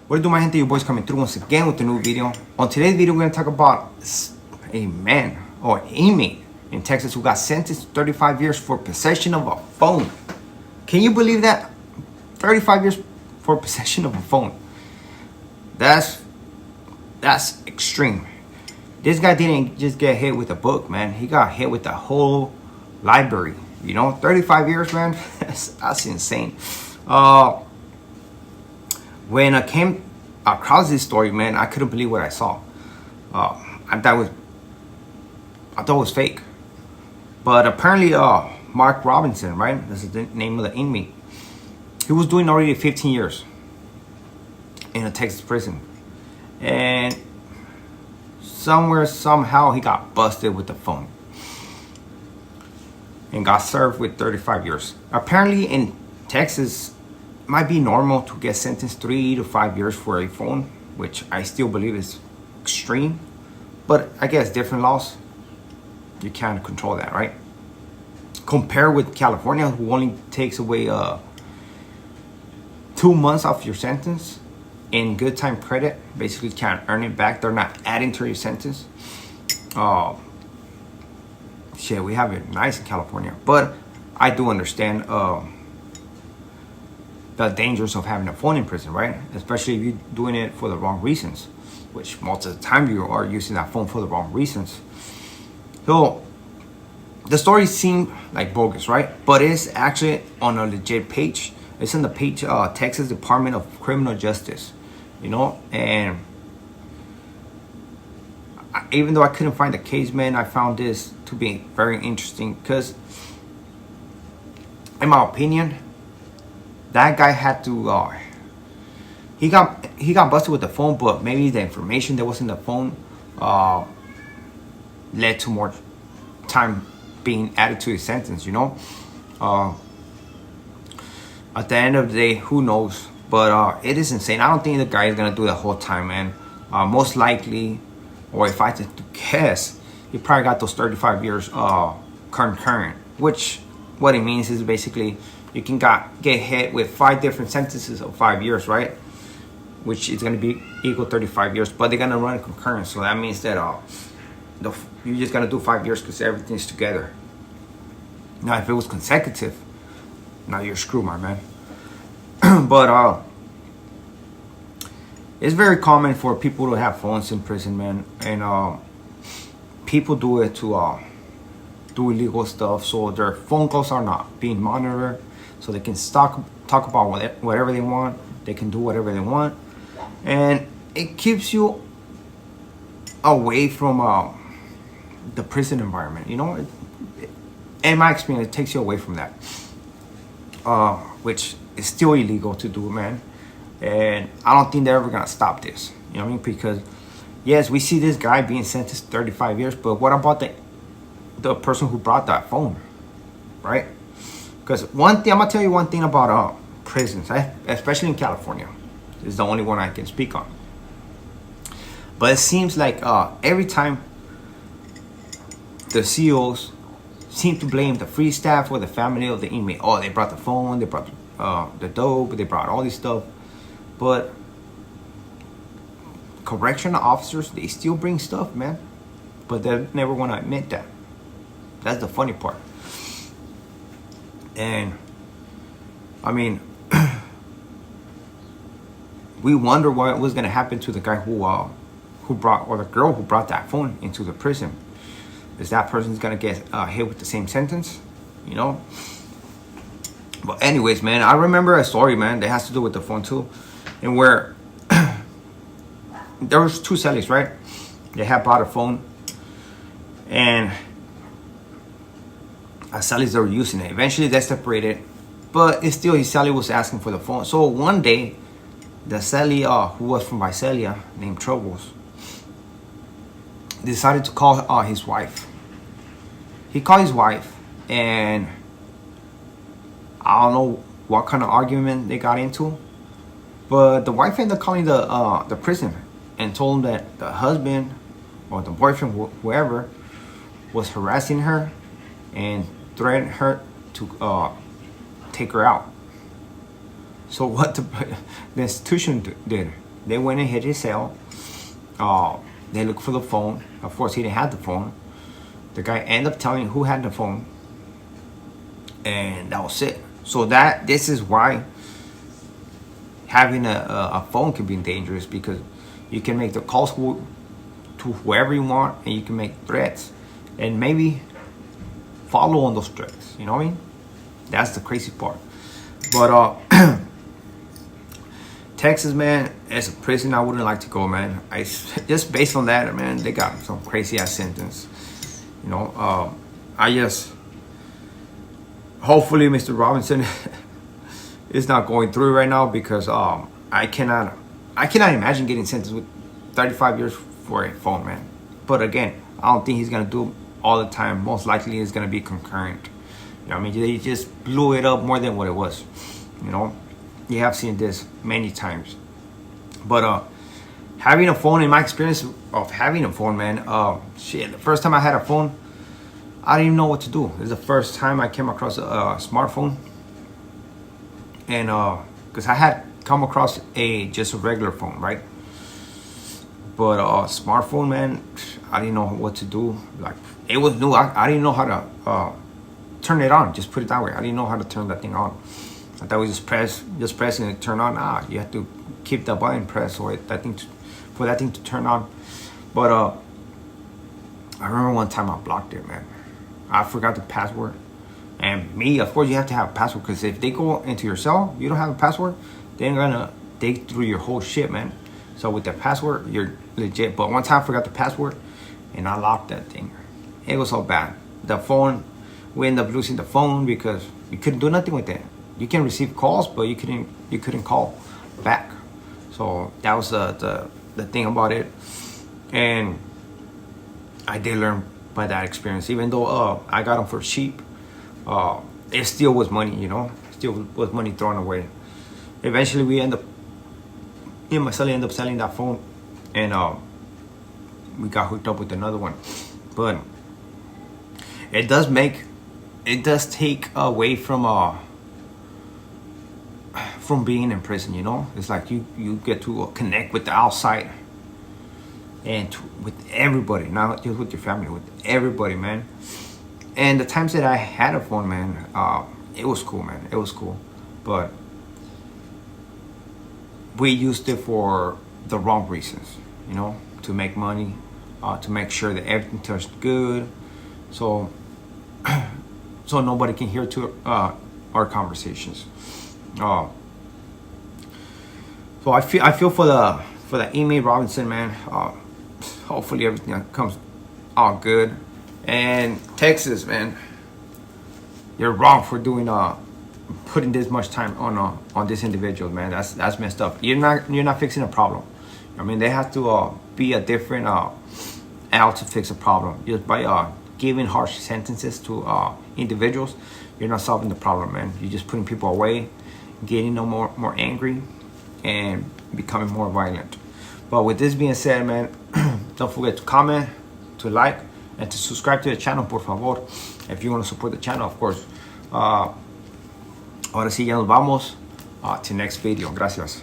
What do my gente, your boys coming through once again with a new video. On today's video, we're going to talk about a man or an inmate in Texas who got sentenced to 35 years for possession of a phone. Can you believe that? 35 years for possession of a phone. That's extreme. This guy didn't just get hit with a book, man. He got hit with the whole library. You know, 35 years, man. That's insane. When I came across this story, man, I couldn't believe what I saw. I thought it was fake. But apparently, Mark Robinson, right? This is the name of the inmate. He was doing already 15 years in a Texas prison. And somehow, he got busted with the phone. And got served with 35 years. Apparently, in Texas, might be normal to get sentenced 3 to 5 years for a phone, which I still believe is extreme. But I guess different laws, you can't control that, right? Compare with California, who only takes away 2 months off your sentence in good time credit. Basically, can't earn it back. They're not adding to your sentence. Shit, we have it nice in California, but I do understand the dangers of having a phone in prison, right? Especially if you're doing it for the wrong reasons, which most of the time you are using that phone for the wrong reasons. So the story seemed like bogus, right? But it's actually on a legit page. It's on the page, Texas Department of Criminal Justice, you know? And even though I couldn't find the case, man, I found this to be very interesting because, in my opinion, that guy had to. He got busted with the phone, but maybe the information that was in the phone led to more time being added to his sentence. You know, at the end of the day, who knows? But it is insane. I don't think the guy is gonna do the whole time, man. Most likely, or if I had to guess, he probably got those 35 years concurrent. Which what it means is basically, you can get hit with 5 different sentences of 5 years, right? Which is going to be equal 35 years, but they're going to run concurrent. So that means that you're just going to do 5 years because everything's together. Now, if it was consecutive, now you're screwed, my man. But it's very common for people to have phones in prison, man. And people do it to do illegal stuff, so their phone calls are not being monitored. So they can talk about whatever they want. They can do whatever they want. And it keeps you away from the prison environment. You know, in my experience, it takes you away from that. Which is still illegal to do, man. And I don't think they're ever going to stop this. You know what I mean? Because, yes, we see this guy being sentenced to 35 years. But what about the person who brought that phone? Right? Because one thing, I'm going to tell you one thing about prisons, especially in California. This is the only one I can speak on. But it seems like every time the CEOs seem to blame the free staff or the family of the inmate. Oh, they brought the phone, they brought the dope, they brought all this stuff. But correctional officers, they still bring stuff, man. But they never want to admit that. That's the funny part. And I mean, we wonder what was going to happen to the guy who brought, or the girl who brought that phone into the prison. Is that person's going to get hit with the same sentence? You know? But anyways, man, I remember a story, man, that has to do with the phone too. And where there was 2 cellies, right? They had bought a phone. And cellies that were using it. Eventually they separated, but it's still his cellie was asking for the phone. So one day, the cellie who was from Visalia, named Troubles, decided to call his wife. He called his wife, and I don't know what kind of argument they got into, but the wife ended up calling the prison and told him that the husband or the boyfriend, whoever, was harassing her and threatened her to take her out. So what the institution did, They went and hit his cell. They looked for the phone. Of course, he didn't have the phone. The guy ended up telling who had the phone, and that was it. So this is why having a phone can be dangerous, because you can make the calls to whoever you want, and you can make threats, and maybe follow on those threats. You know what I mean? That's the crazy part. But Texas, man, as a prison, I wouldn't like to go, man. I just based on that, man, they got some crazy ass sentence. You know, hopefully Mr. Robinson is not going through right now, because I cannot imagine getting sentenced with 35 years for a phone, man. But again, I don't think he's gonna do it all the time. Most likely it's gonna be concurrent. You know what I mean? They just blew it up more than what it was. You know, you have seen this many times. But having a phone, in my experience of having a phone, man, shit, the first time I had a phone, I didn't even know what to do. It was the first time I came across a smartphone. And because I had come across just a regular phone, right? But smartphone, man, I didn't know what to do. Like, it was new. I didn't know how to turn it on. Just put it that way. I didn't know how to turn that thing on. I thought we just pressing it, turn on. You have to keep the button pressed for that thing to turn on. But I remember one time I blocked it, man. I forgot the password. And me, of course, you have to have a password, because if they go into your cell, you don't have a password, they're gonna dig through your whole shit, man. So with that password, you're legit. But one time I forgot the password, and I locked that thing. It was so bad. The phone, we ended up losing the phone because you couldn't do nothing with it. You can receive calls, but you couldn't call back. So that was the thing about it. And I did learn by that experience. Even though I got them for cheap, it still was money, you know. Still was money thrown away. Eventually, me and my son ended up selling that phone, and we got hooked up with another one. But it does take away from being in prison, you know. It's like you get to connect with the outside and with everybody, not just with your family, with everybody, man. And the times that I had a phone, man, it was cool, man. It was cool. But we used it for the wrong reasons, you know, to make money, to make sure that everything touched good, so nobody can hear to our conversations. So I feel for the inmate Robinson, man. Hopefully everything comes out good. And Texas, man, you're wrong for doing putting this much time on this individual, man. That's messed up. You're not fixing a problem. I mean, they have to be a different out to fix a problem. Just by giving harsh sentences to individuals, you're not solving the problem, man. You're just putting people away, getting them more angry, and becoming more violent. But with this being said, man, don't forget to comment, to like, and to subscribe to the channel, por favor, if you want to support the channel, of course. Ahora sí, ya nos vamos to next video. Gracias.